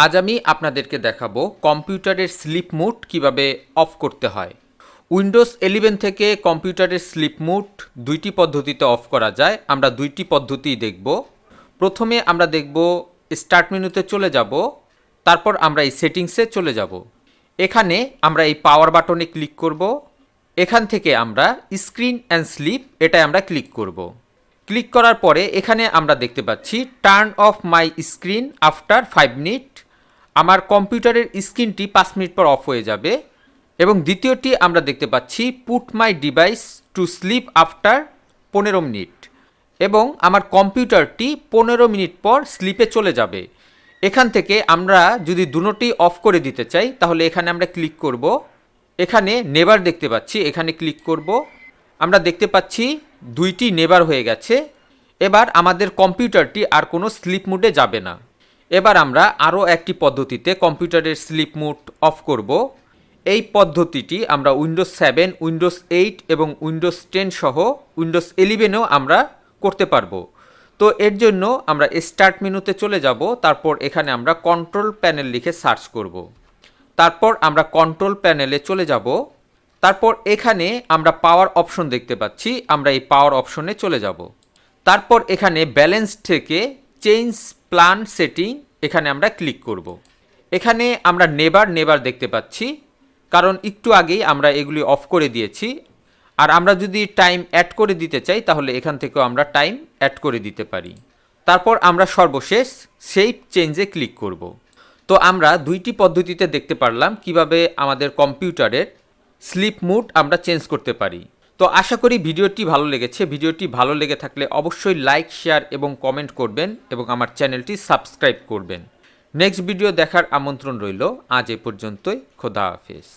আজ আমি আপনাদেরকে দেখাবো কম্পিউটারের স্লিপ মোড কিভাবে অফ করতে হয়। উইন্ডোজ 11 থেকে কম্পিউটারের স্লিপ মোড দুইটি পদ্ধতিতে অফ করা যায়। আমরা দুইটি পদ্ধতিই দেখব। প্রথমে আমরা দেখব স্টার্ট মেনুতে চলে যাব, তারপর আমরা এই সেটিংসে চলে যাব। এখানে আমরা এই পাওয়ার বাটনে ক্লিক করব। এখান থেকে আমরা স্ক্রিন অ্যান্ড স্লিপ এটাই আমরা ক্লিক করব। ক্লিক করার পরে এখানে আমরা দেখতে পাচ্ছি turn of my screen after 5 minute. আমার কম্পিউটারের স্ক্রিনটি 5 মিনিট পর অফ হয়ে যাবে। এবং দ্বিতীয়টি আমরা দেখতে পাচ্ছি put my device to sleep after 15 minute, এবং আমার কম্পিউটারটি 15 মিনিট পর স্লিপে চলে যাবে। এখান থেকে আমরা যদি দুটোটি অফ করে দিতে চাই তাহলে এখানে আমরা ক্লিক করব। এখানে নেভার দেখতে পাচ্ছি, এখানে ক্লিক করব। আমরা দেখতে পাচ্ছি দুইটি নেভার হয়ে গেছে। এবার আমাদের কম্পিউটারটি আর কোনো স্লিপ মোডে যাবে না। এবার আমরা আরও একটি পদ্ধতিতে কম্পিউটারের স্লিপ মোড অফ করব। এই পদ্ধতিটি আমরা উইন্ডোজ 7, উইন্ডোজ 8 এবং উইন্ডোজ 10 সহ উইন্ডোজ 11এও আমরা করতে পারবো। তো এর জন্য আমরা স্টার্ট মেনুতে চলে যাব, তারপর এখানে আমরা কন্ট্রোল প্যানেল লিখে সার্চ করব। তারপর আমরা কন্ট্রোল প্যানেলে চলে যাব। তারপর এখানে আমরা পাওয়ার অপশন দেখতে পাচ্ছি, আমরা এই পাওয়ার অপশনে চলে যাব। তারপর এখানে ব্যালেন্স থেকে চেঞ্জ প্ল্যান সেটিং এখানে আমরা ক্লিক করব। এখানে আমরা নেভার দেখতে পাচ্ছি, কারণ একটু আগেই আমরা এগুলি অফ করে দিয়েছি। আর আমরা যদি টাইম অ্যাড করে দিতে চাই তাহলে এখান থেকেও আমরা টাইম অ্যাড করে দিতে পারি। তারপর আমরা সর্বশেষ সেভ চেঞ্জে ক্লিক করব। তো আমরা দুইটি পদ্ধতিতে দেখতে পারলাম কিভাবে আমাদের কম্পিউটারের স্লিপ মোড আমরা চেঞ্জ করতে পারি। তো আশা করি ভিডিওটি ভালো লেগেছে। ভিডিওটি ভালো লেগে থাকলে অবশ্যই লাইক, শেয়ার এবং কমেন্ট করবেন এবং আমার চ্যানেলটি সাবস্ক্রাইব করবেন। নেক্সট ভিডিও দেখার আমন্ত্রণ রইল। আজ এ পর্যন্তই। খোদা হাফেজ।